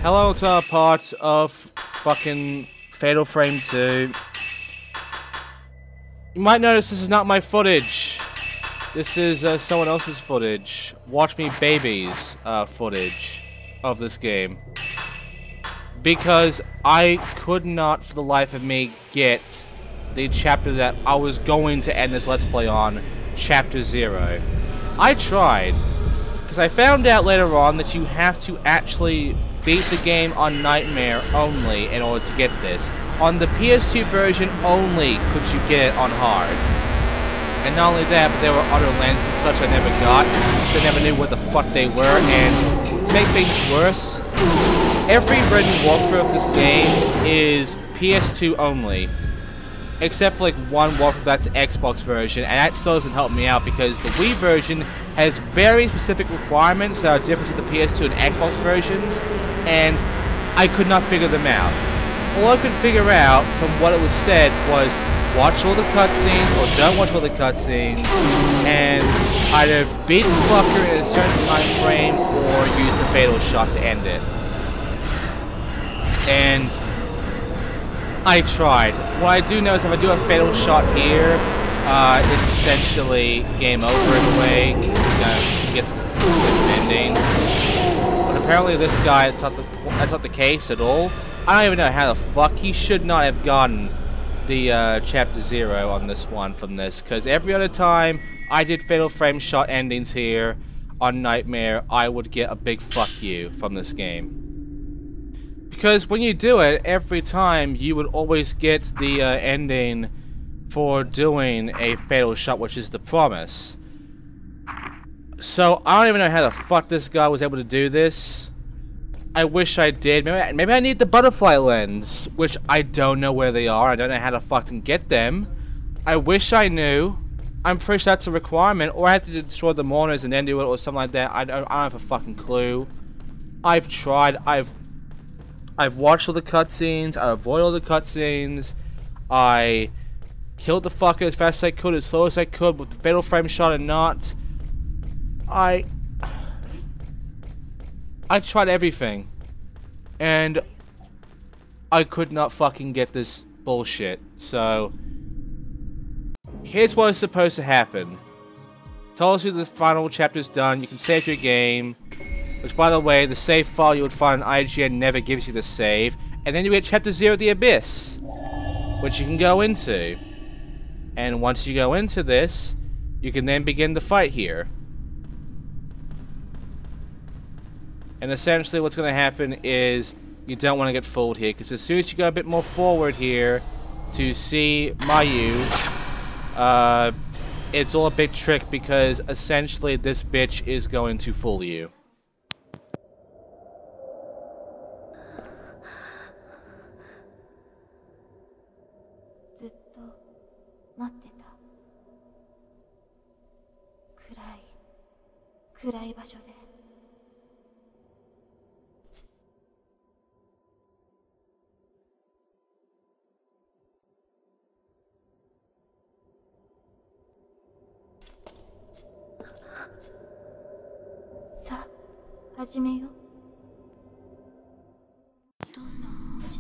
Hello to our part of fucking Fatal Frame 2. You might notice this is not my footage. This is someone else's footage. WatchMeBeibeh's footage of this game. Because I could not, for the life of me, get the chapter that I was going to end this Let's Play on, Chapter 0. I tried, because I found out later on that you have to actually beat the game on Nightmare only in order to get this. On the PS2 version only could you get it on hard. And not only that, but there were other lands and such I never got, so I never knew what the fuck they were, and to make things worse, every written walkthrough of this game is PS2 only. Except for like one walkthrough that's Xbox version, and that still doesn't help me out because the Wii version has very specific requirements that are different to the PS2 and Xbox versions, and I could not figure them out. All I could figure out from what it was said was watch all the cutscenes or don't watch all the cutscenes, and either beat the fucker in a certain time frame or use the fatal shot to end it. And I tried. What I do know is if I do a fatal shot here, it's essentially game over in a way. You get the ending. But apparently this guy, that's not the case at all. I don't even know how the fuck he should not have gotten the Chapter 0 on this one from this, because every other time I did fatal frame shot endings here on Nightmare, I would get a big fuck you from this game. Because when you do it, every time you would always get the ending for doing a fatal shot, which is the promise. So I don't even know how the fuck this guy was able to do this. I wish I did. Maybe I need the butterfly lens, which I don't know where they are. I don't know how to fucking get them. I wish I knew. I'm pretty sure that's a requirement, or I have to destroy the mourners and then do it, or something like that. I don't have a fucking clue. I've tried. I've watched all the cutscenes. I avoided all the cutscenes. I killed the fucker as fast as I could, as slow as I could, with the fatal frame shot and not. I tried everything, and I could not fucking get this bullshit. So here's what is supposed to happen. Tells you the final chapter's done. You can save your game. Which, by the way, the save file you would find on IGN never gives you the save. And then you get Chapter 0, The Abyss, which you can go into. And once you go into this, you can then begin the fight here. And essentially what's going to happen is you don't want to get fooled here, because as soon as you go a bit more forward here to see Mayu, it's all a big trick, because essentially this bitch is going to fool you.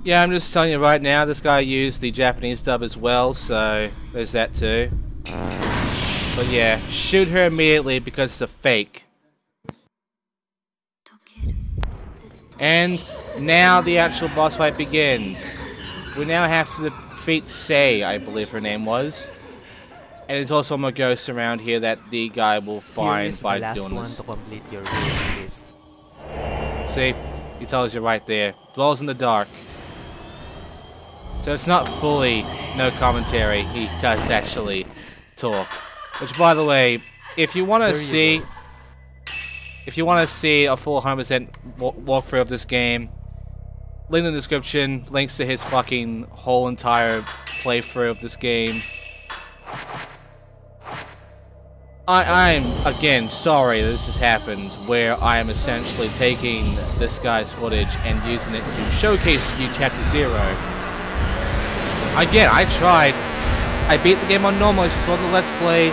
Yeah, I'm just telling you right now, this guy used the Japanese dub as well, so there's that too. But yeah, shoot her immediately because it's a fake. And now the actual boss fight begins. We now have to defeat Sei, I believe her name was. And there's also more ghosts around here that the guy will find by doing this. To complete your wish list. See? He tells you right there. Dwells in the dark. So it's not fully no commentary. He does actually talk. Which, by the way, if you want to see... If you want to see a full 100% walkthrough of this game, link in the description, links to his fucking whole entire playthrough of this game. I'm, again, sorry that this has happened, where I am essentially taking this guy's footage and using it to showcase you Chapter 0. Again, I tried. I beat the game on normal, as you saw the Let's Play.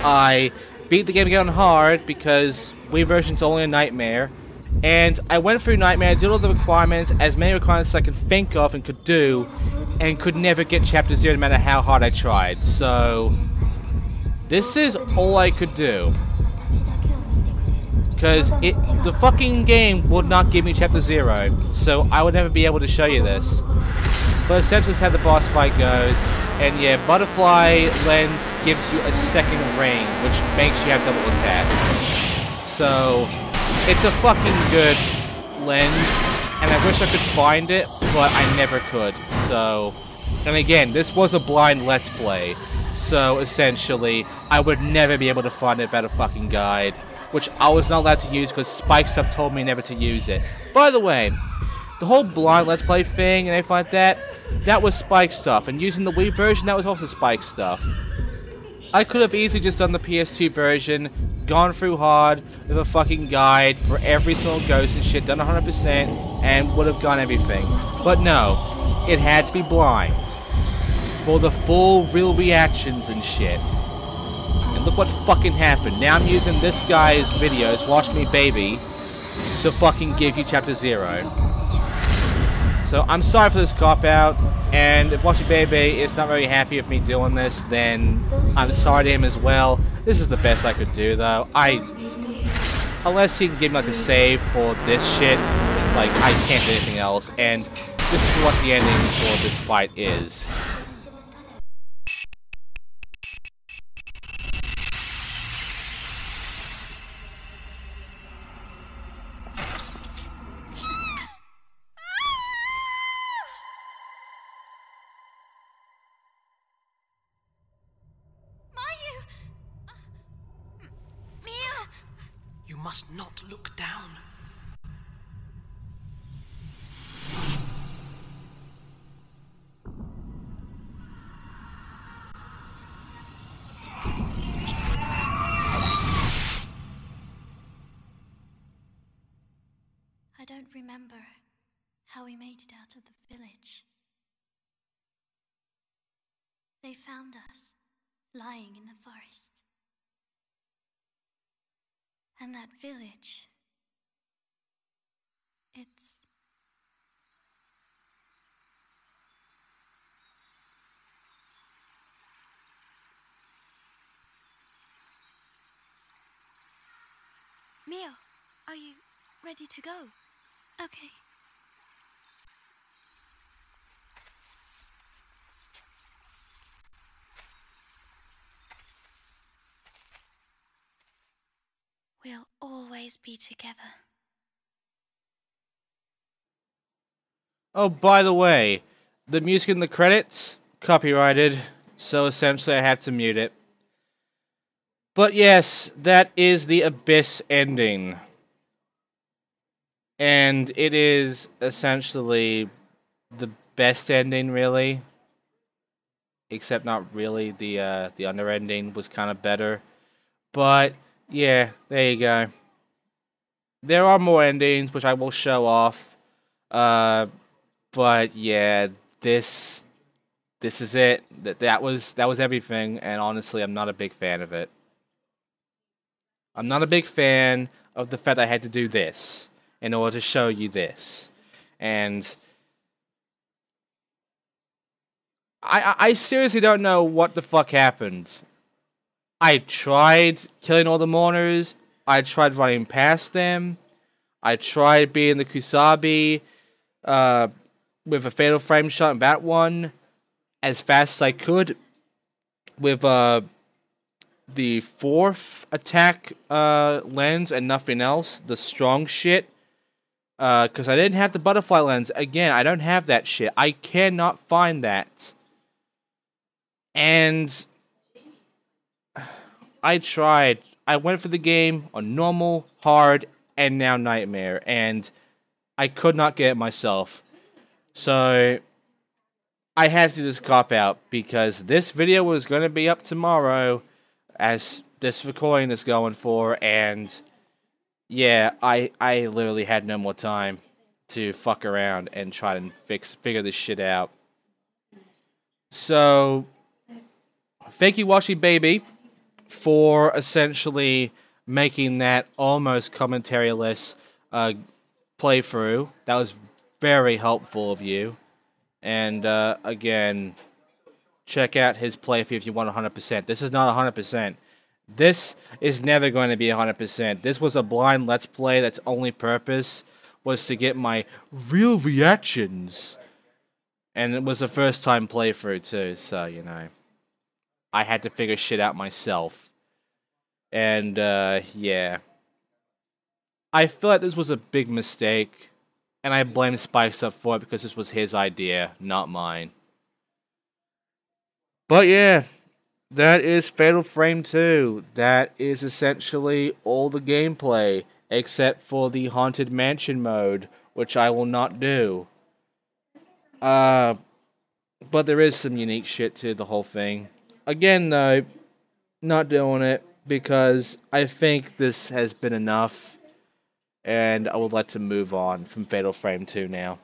I beat the game again on hard, because Wii version's only a nightmare. And I went through Nightmare, did all the requirements, as many requirements as I could think of and could do, and could never get Chapter 0 no matter how hard I tried. So, this is all I could do. Because the fucking game would not give me Chapter 0, so I would never be able to show you this. But essentially, that's how the boss fight goes. And yeah, Butterfly Lens gives you a second ring, which makes you have double attack. So, it's a fucking good lens, and I wish I could find it, but I never could. So, and again, this was a blind Let's Play. So, essentially, I would never be able to find it without a fucking guide, which I was not allowed to use because Spikestuff told me never to use it. By the way, the whole blind Let's Play thing and everything like that, that was Spikestuff, and using the Wii version, that was also Spikestuff. I could have easily just done the PS2 version, gone through hard with a fucking guide for every single ghost and shit, done 100%, and would have done everything. But no, it had to be blind. For the full real reactions and shit. And look what fucking happened. Now I'm using this guy's videos, WatchMeBeibeh, to fucking give you Chapter 0. So I'm sorry for this cop-out, and if WatchMeBeibeh is not very happy with me doing this, then I'm sorry to him as well. This is the best I could do, though. Unless he can give me like a save for this shit, like I can't do anything else, and this is what the ending for this fight is. You must not look down. I don't remember how we made it out of the village. They found us, lying in the forest. And that village, it's... Mio, are you ready to go? Okay. We'll always be together. Oh, by the way, the music in the credits, copyrighted, so essentially I have to mute it. But yes, that is the Abyss ending. And it is essentially the best ending, really. Except not really, the under ending was kind of better. But, yeah, there you go. There are more endings, which I will show off. But yeah, this is it. That was everything, and honestly, I'm not a big fan of it. I'm not a big fan of the fact I had to do this in order to show you this. And I seriously don't know what the fuck happened. I tried killing all the mourners. I tried running past them. I tried being the Kusabi with a fatal frame shot in that one as fast as I could with the fourth attack lens and nothing else, the strong shit. Because I didn't have the butterfly lens. Again, I don't have that shit. I cannot find that. And I tried. I went for the game on normal, hard, and now nightmare. And I could not get it myself. So I had to do this cop out because this video was going to be up tomorrow as this recording is going for, and yeah, I literally had no more time to fuck around and try to figure this shit out. So thank you, WatchMeBeibeh, for essentially making that almost commentary-less playthrough. That was very helpful of you. And again, check out his playthrough if you want 100%. This is not 100%. This is never going to be 100%. This was a blind Let's Play that's only purpose was to get my real reactions. And it was a first time playthrough too, so, you know. I had to figure shit out myself. And, yeah. I feel like this was a big mistake. And I blame Spikes Up for it because this was his idea, not mine. But yeah, that is Fatal Frame 2. That is essentially all the gameplay, except for the Haunted Mansion mode, which I will not do. But there is some unique shit to the whole thing. Again, though, not doing it because I think this has been enough. And I would like to move on from Fatal Frame 2 now.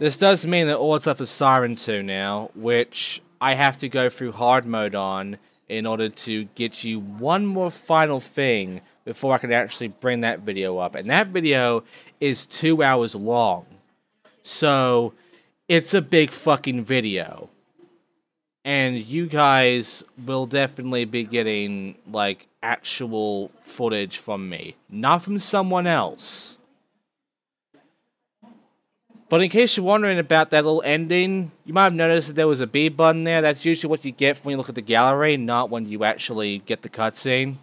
This does mean that all that's left is Siren 2 now, which I have to go through hard mode on in order to get you one more final thing before I can actually bring that video up. And that video is 2 hours long. So, it's a big fucking video. And you guys will definitely be getting, like, actual footage from me. Not from someone else. But in case you're wondering about that little ending, you might have noticed that there was a B button there. That's usually what you get when you look at the gallery, not when you actually get the cutscene.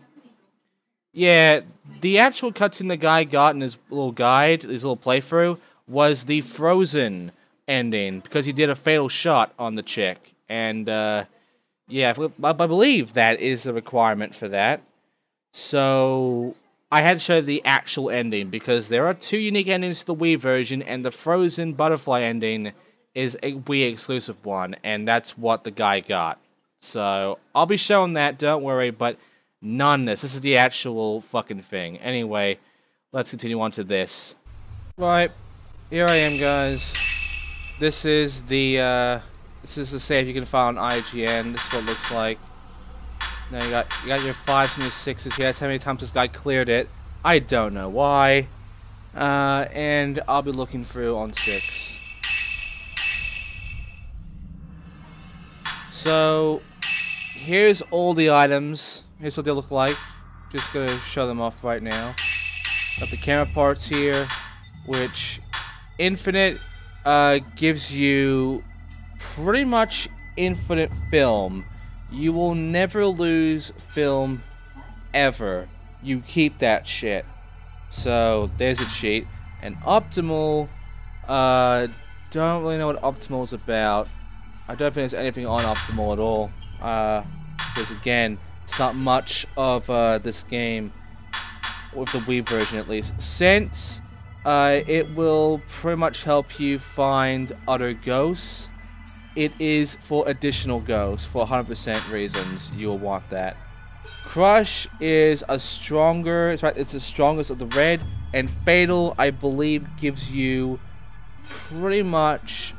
Yeah, the actual cutscene the guy got in his little guide, his little playthrough, was the Frozen ending, because he did a fatal shot on the chick. And, yeah, I believe that is a requirement for that. So, I had to show the actual ending, because there are 2 unique endings to the Wii version, and the Frozen Butterfly ending is a Wii exclusive one, and that's what the guy got. So, I'll be showing that, don't worry, but none this. This is the actual fucking thing. Anyway, let's continue on to this. Right, here I am, guys. This is the save you can find on IGN. This is what it looks like. Now you got your 5s and your 6s here. That's how many times this guy cleared it. I don't know why. And I'll be looking through on 6. So, here's all the items. Here's what they look like. Just gonna show them off right now. Got the camera parts here, which Infinite gives you pretty much infinite film. You will never lose film ever. You keep that shit. So there's a cheat. And Optimal, don't really know what Optimal is about. I don't think there's anything on Optimal at all. Because again, it's not much of this game, with the Wii version at least. Sense, it will pretty much help you find other ghosts. It is for additional ghosts, for 100% reasons you will want that. Crush is a stronger, it's the strongest of the red, and Fatal, I believe, gives you pretty much,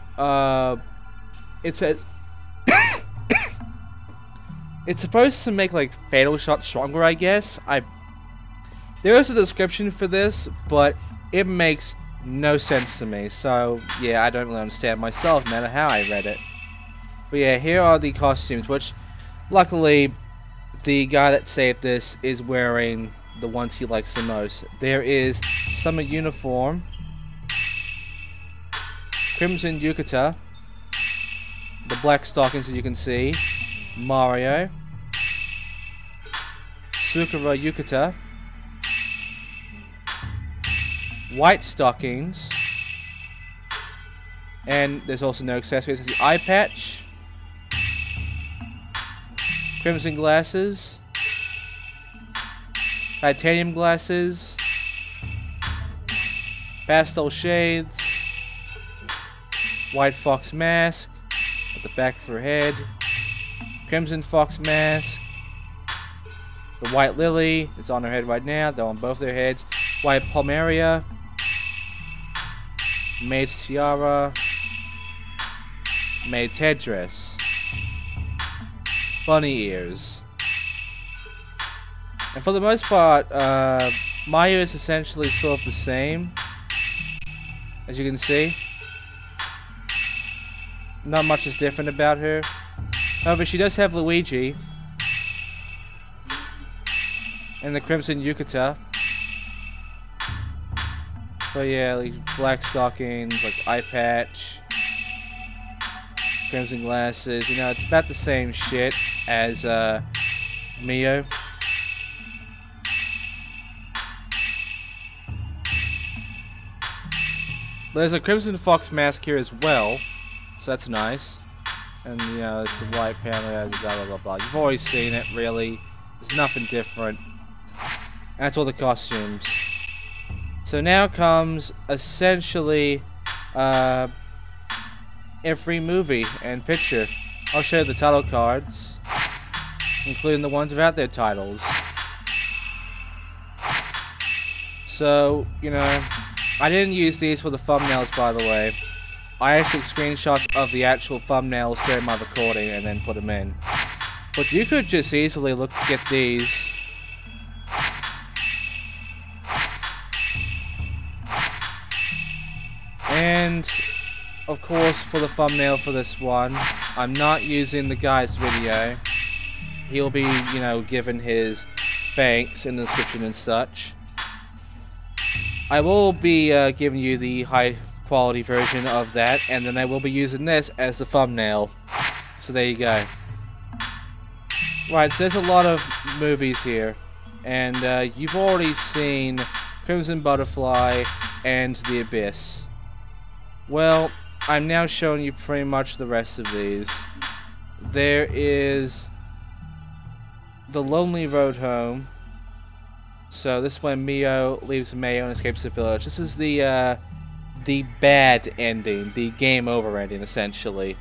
it's supposed to make, like, Fatal Shot stronger, I guess. There is a description for this, but it makes no sense to me, so yeah, I don't really understand myself, no matter how I read it. But yeah, here are the costumes, which luckily the guy that saved this is wearing the ones he likes the most. There is Summer Uniform, Crimson Yukata, the black stockings as you can see, Mario, Sakura Yukata, white stockings, and there's also no accessories. There's the eye patch, crimson glasses, titanium glasses, pastel shades, white fox mask at the back of her head, crimson fox mask, the white lily is on her head right now, they're on both their heads, white palmaria, Maid's tiara, Maid's headdress, bunny ears, and for the most part, Maya is essentially sort of the same, as you can see. Not much is different about her. However, she does have Luigi and the Crimson Yukata. But yeah, like black stockings, like eye patch, crimson glasses. You know, it's about the same shit as Mio. There's a Crimson Fox mask here as well, so that's nice. And you know, it's the white panda, blah blah blah blah. You've always seen it, really. There's nothing different. And that's all the costumes. So now comes essentially every movie and picture. I'll show you the title cards, including the ones without their titles. So, you know, I didn't use these for the thumbnails, by the way. I actually took screenshots of the actual thumbnails during my recording and then put them in. But you could just easily look at these. And, of course, for the thumbnail for this one, I'm not using the guy's video. He'll be, you know, given his thanks in the description and such. I will be giving you the high quality version of that, and then I will be using this as the thumbnail. So there you go. Right, so there's a lot of movies here, and you've already seen Crimson Butterfly and The Abyss. Well, I'm now showing you pretty much the rest of these. There is The Lonely Road Home. So this is when Mio leaves Mayo and escapes the village. This is the bad ending, the game over ending, essentially.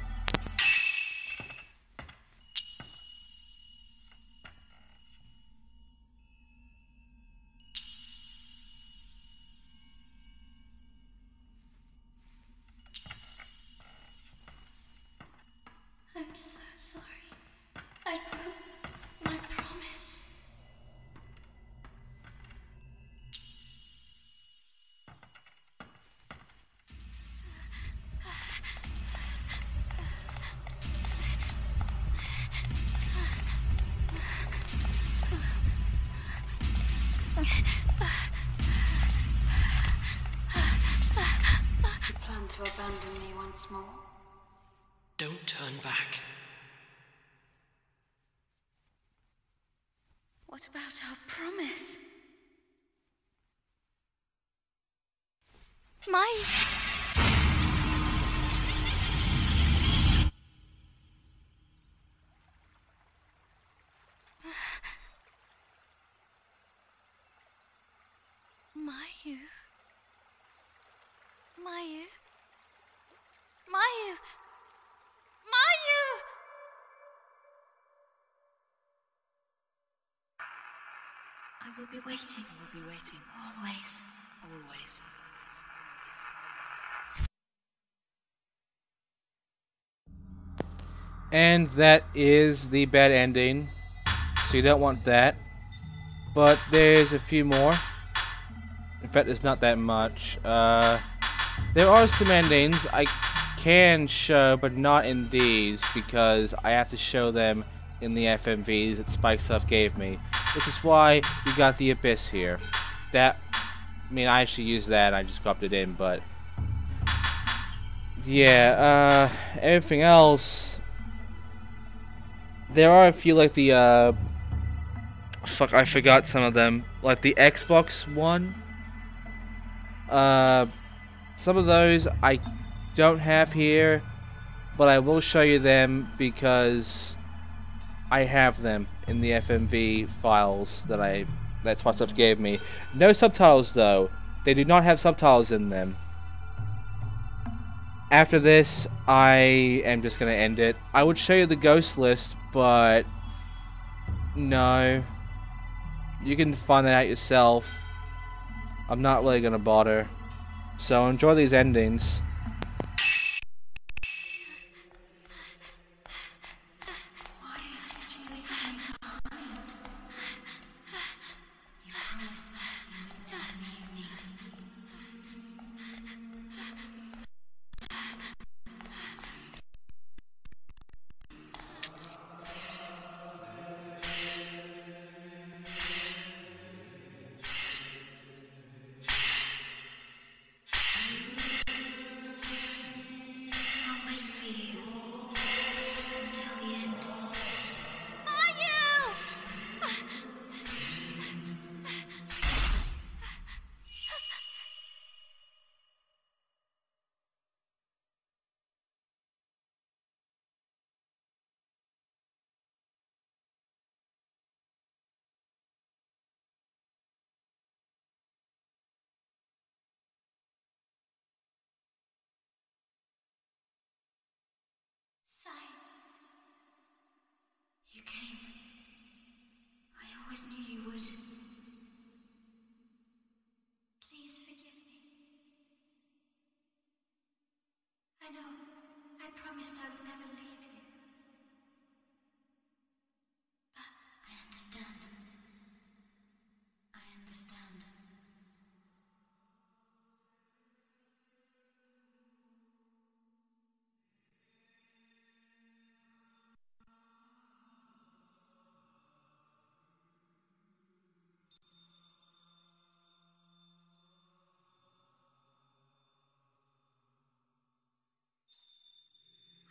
I'm so sorry. I broke my promise. You plan to abandon me once more? Don't turn back. What about our promise? My... Mayu. Mayu. Mayu. Mayu! I will be waiting. We'll be waiting. Always. Always. And that is the bad ending. So you don't want that. But there's a few more. In fact, there's not that much. There are some endings I can show, but not in these, because I have to show them in the FMVs that Spike Stuff gave me. Which is why you got the Abyss here. That, I mean, I actually used that and I just copied it in, but... yeah, everything else... there are a few, like the, fuck, I forgot some of them. Like the Xbox One. Some of those I don't have here, but I will show you them because I have them in the FMV files that Spot Stuff gave me. No subtitles though. They do not have subtitles in them. After this, I am just gonna end it. I would show you the ghost list, but no. You can find that out yourself. I'm not really gonna bother. So enjoy these endings. Why did you leave me behind? You promised you would came. I always knew you would. Please forgive me. I know. I promised I would never leave you. But I understand. I understand.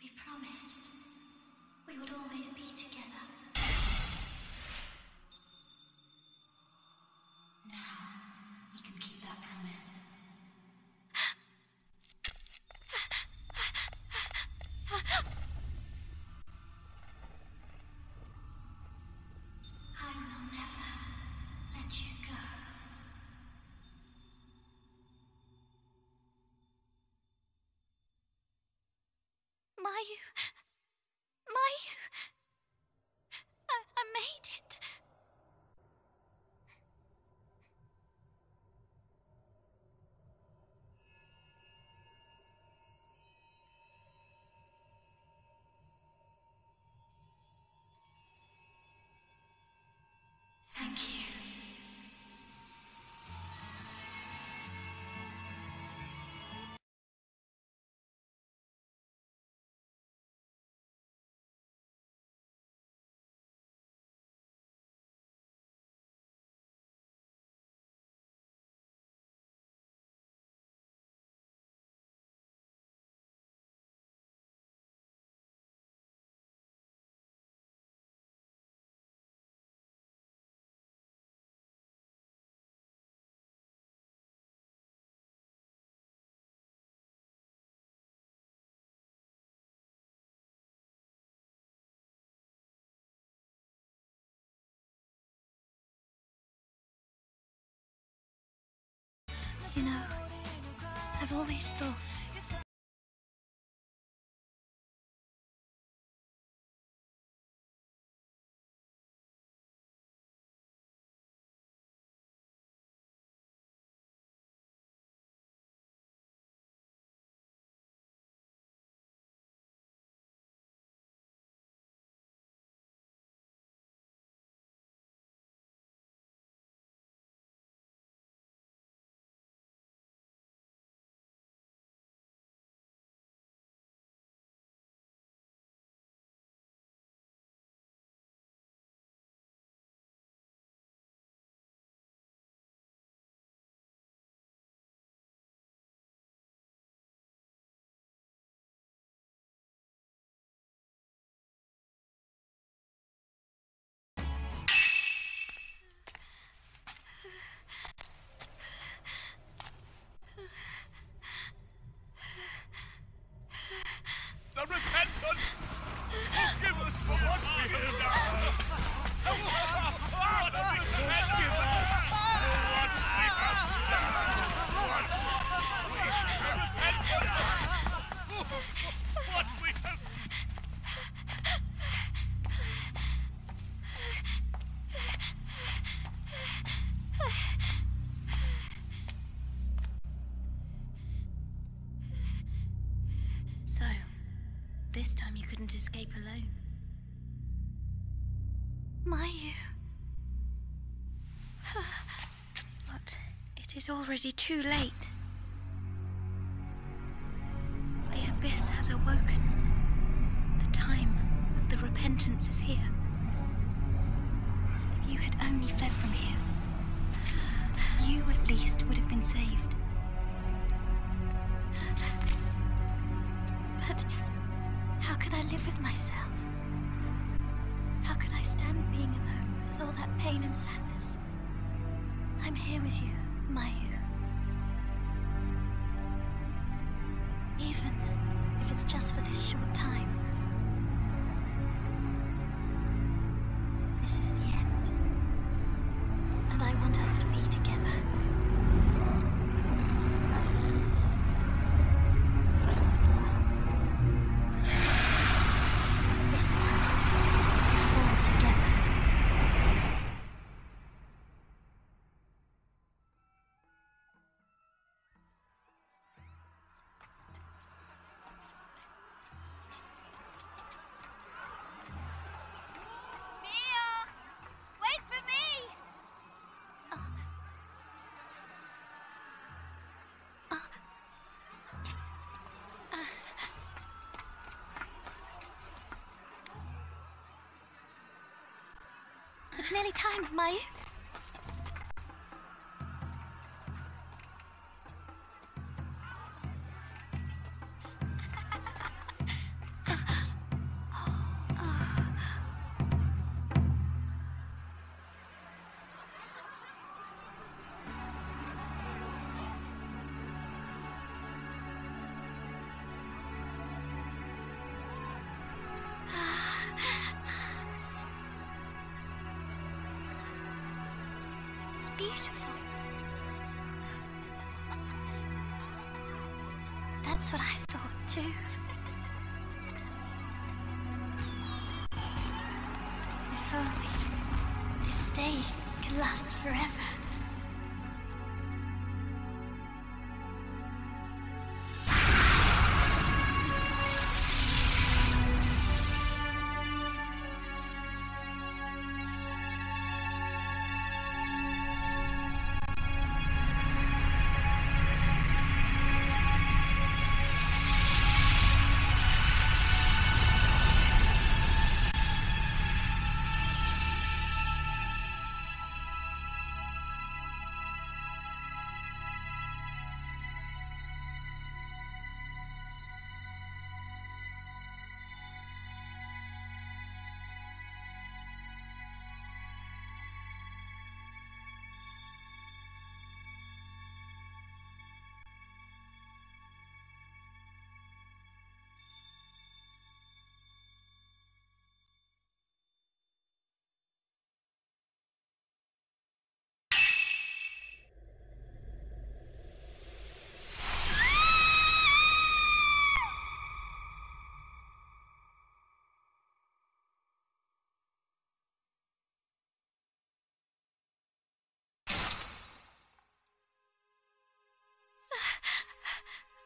We promised we would always be together. Now we can keep that promise. I will never let you go. Mayu! Mayu! I made it! Thank you. You know, I've always thought The repentant! Forgive us for what we have done! Forgive us for what we have done! What we have... So, this time you couldn't escape alone. Mayu. But it is already too late. The abyss has awoken. The time of the repentance is here. If you had only fled from here, you at least would have been saved. But how could I live with myself? How could I stand being alone with all that pain and sadness? I'm here with you, Mayu. Even if it's just for this short time. This is the end. And I want us to be together. This time, we fall together. It's nearly time, Mayu. Beautiful. That's what I thought too. If only this day could last forever.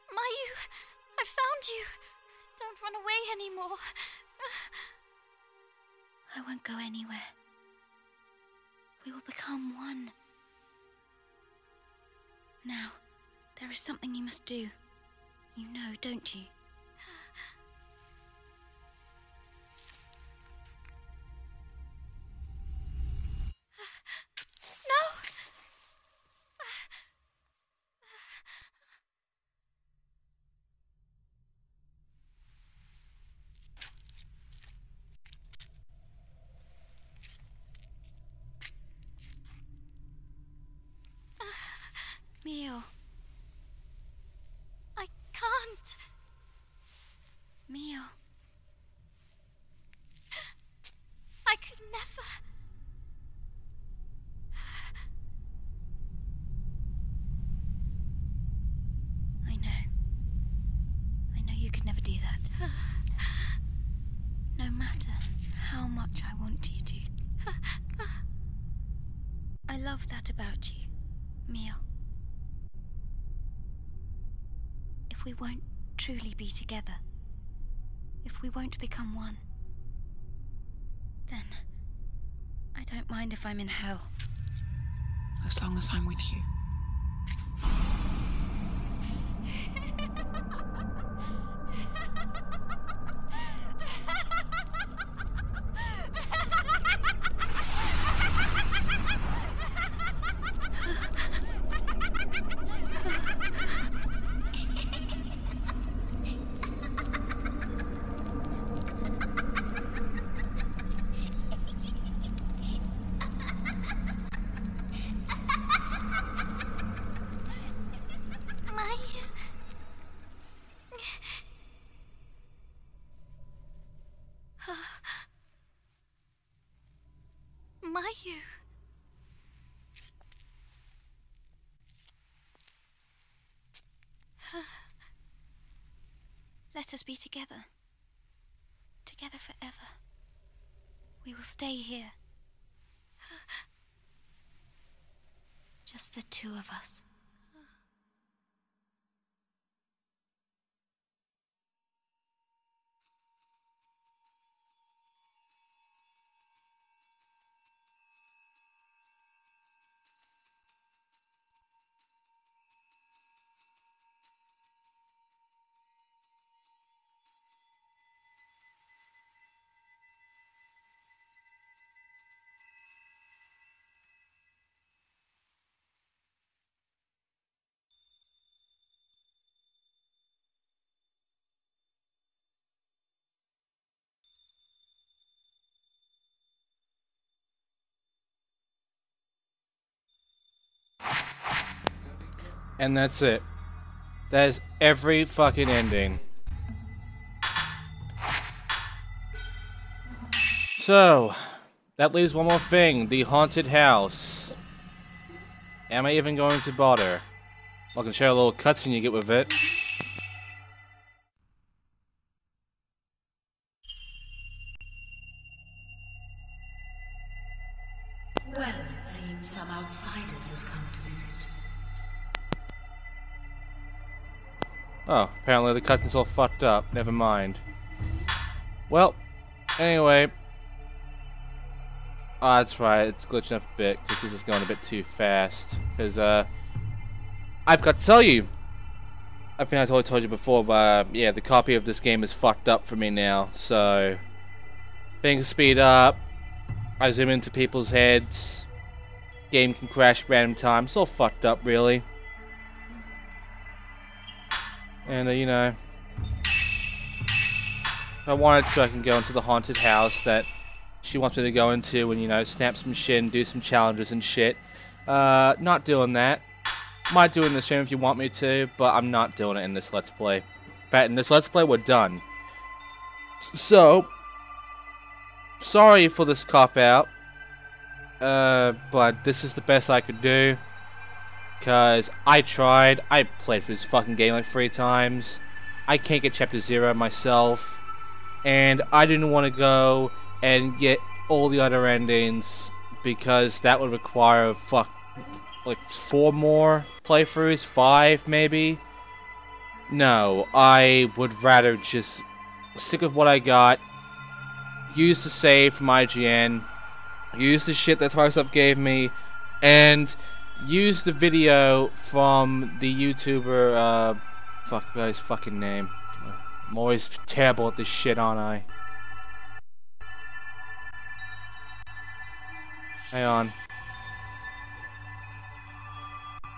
Mayu, I found you. Don't run away anymore. I won't go anywhere. We will become one. Now, there is something you must do. You know, don't you? Mio. I can't. Mio. I could never. I know you could never do that. No matter how much I want you to. I love that about you, Mio. If we won't truly be together, if we won't become one, then I don't mind if I'm in hell. As long as I'm with you. Mayu. Let us be together. Together forever. We will stay here. Just the two of us. And that's it. That is every fucking ending. So, that leaves one more thing, the haunted house. Am I even going to bother? I can share a little cutscene you get with it. Well, it seems some outsiders have come to visit. Oh, apparently the cutscene's all fucked up. Never mind. Well, anyway. Oh, that's right. It's glitching up a bit because this is going a bit too fast. Because, I've got to tell you. I think I totally told you before, but, yeah, the copy of this game is fucked up for me now. So, things speed up. I zoom into people's heads. Game can crash at random times. It's all fucked up, really. And, you know, if I wanted to, I can go into the haunted house that she wants me to go into and, you know, snap some shit and do some challenges and shit. Not doing that. Might do it in the stream if you want me to, but I'm not doing it in this Let's Play. In fact, in this Let's Play, we're done. So, sorry for this cop-out, but this is the best I could do. Because I tried. I played for this fucking game like 3 times. I can't get Chapter 0 myself. And I didn't want to go and get all the other endings because that would require like 4 more playthroughs, 5 maybe. No, I would rather just stick with what I got, use the save from IGN, use the shit that Microsoft gave me, and use the video from the YouTuber, fuck his fucking name. I'm always terrible at this shit, aren't I? Hang on.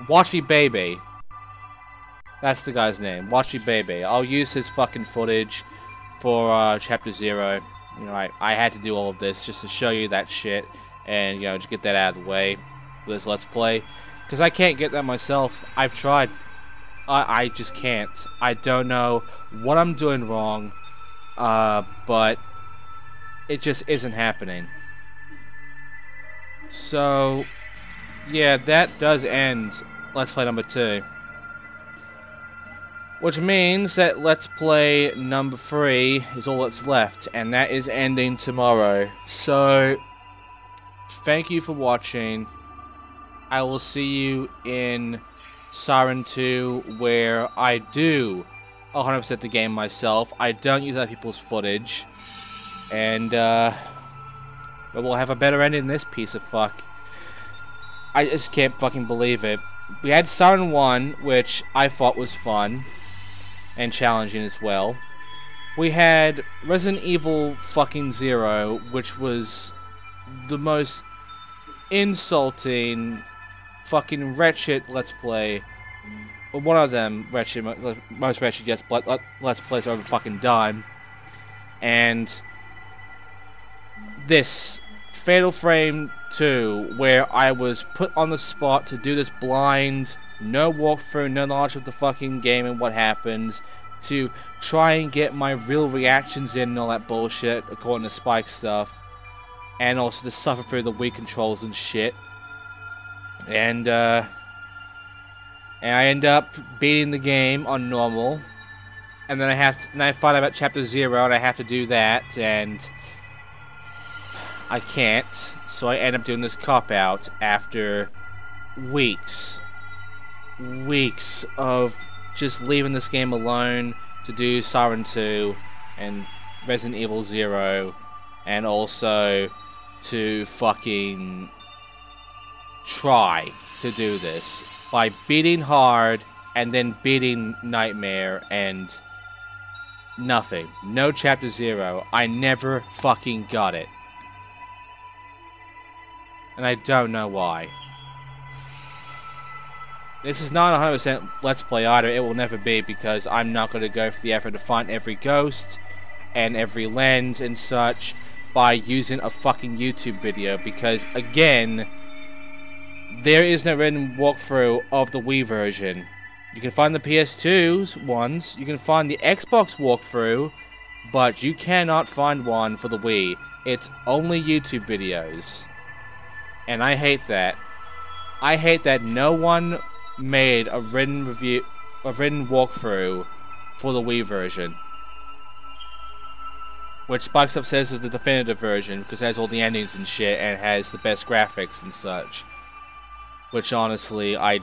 WatchMeBeibeh. That's the guy's name. WatchMeBeibeh. I'll use his fucking footage for Chapter 0. You know, I had to do all of this just to show you that shit and, you know, just get that out of the way for this Let's Play. Because I can't get that myself. I've tried. I just can't. I don't know what I'm doing wrong, but it just isn't happening. So, yeah, that does end Let's Play number 2. Which means that Let's Play number 3 is all that's left, and that is ending tomorrow. So, thank you for watching. I will see you in Siren 2, where I do 100% the game myself. I don't use other people's footage. And, but we'll have a better ending than this piece of fuck. I just can't fucking believe it. We had Siren 1, which I thought was fun and challenging as well. We had Resident Evil fucking 0, which was the most insulting, fucking wretched Let's Play. Well, one of them wretched, most wretched, yes, but Let's Plays I've ever fucking done. And this Fatal Frame 2, where I was put on the spot to do this blind, no walkthrough, no knowledge of the fucking game and what happens, to try and get my real reactions in and all that bullshit, according to Spike stuff, and also to suffer through the Wii controls and shit. And I end up beating the game on normal, and then I find out about Chapter 0, and I have to do that, and I can't, so I end up doing this cop-out after weeks of just leaving this game alone to do Siren 2 and Resident Evil 0, and also to fucking try to do this by beating hard and then beating Nightmare and nothing. No Chapter 0. I never fucking got it. And I don't know why. This is not 100% Let's Play either. It will never be, because I'm not going to go for the effort to find every ghost and every lens and such by using a fucking YouTube video, because again, there is no written walkthrough of the Wii version. You can find the PS2's ones, you can find the Xbox walkthrough, but you cannot find one for the Wii. It's only YouTube videos. And I hate that. I hate that no one made a written review, a written walkthrough for the Wii version. Which Spikes Up says is the definitive version, because it has all the endings and shit, and has the best graphics and such. Which honestly, I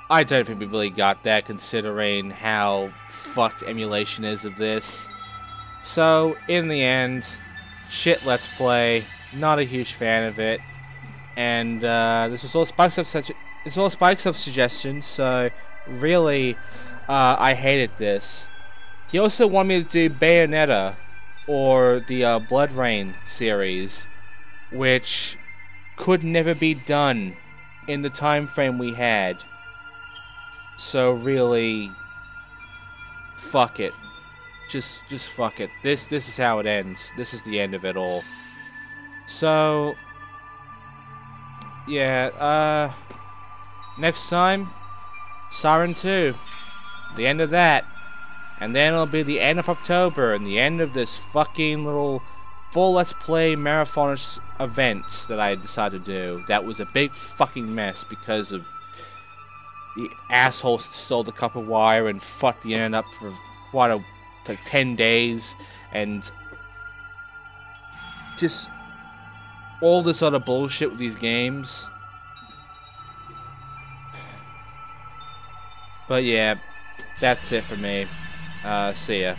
don't think we really got that, considering how fucked emulation is of this. So, in the end, shit Let's Play, not a huge fan of it. And this was all Spikes Up suggestions, so really, I hated this. He also wanted me to do Bayonetta, or the Blood Rain series, which could never be done in the time frame we had. So really, fuck it. Just fuck it. This is how it ends. This is the end of it all. So, yeah, next time, Siren 2. The end of that. And then it'll be the end of October and the end of this fucking little full Let's Play marathonish event that I decided to do. That was a big fucking mess because of the assholes that stole the copper wire and fucked the internet up for quite like 10 days, and just all this other bullshit with these games. But yeah, that's it for me. See ya.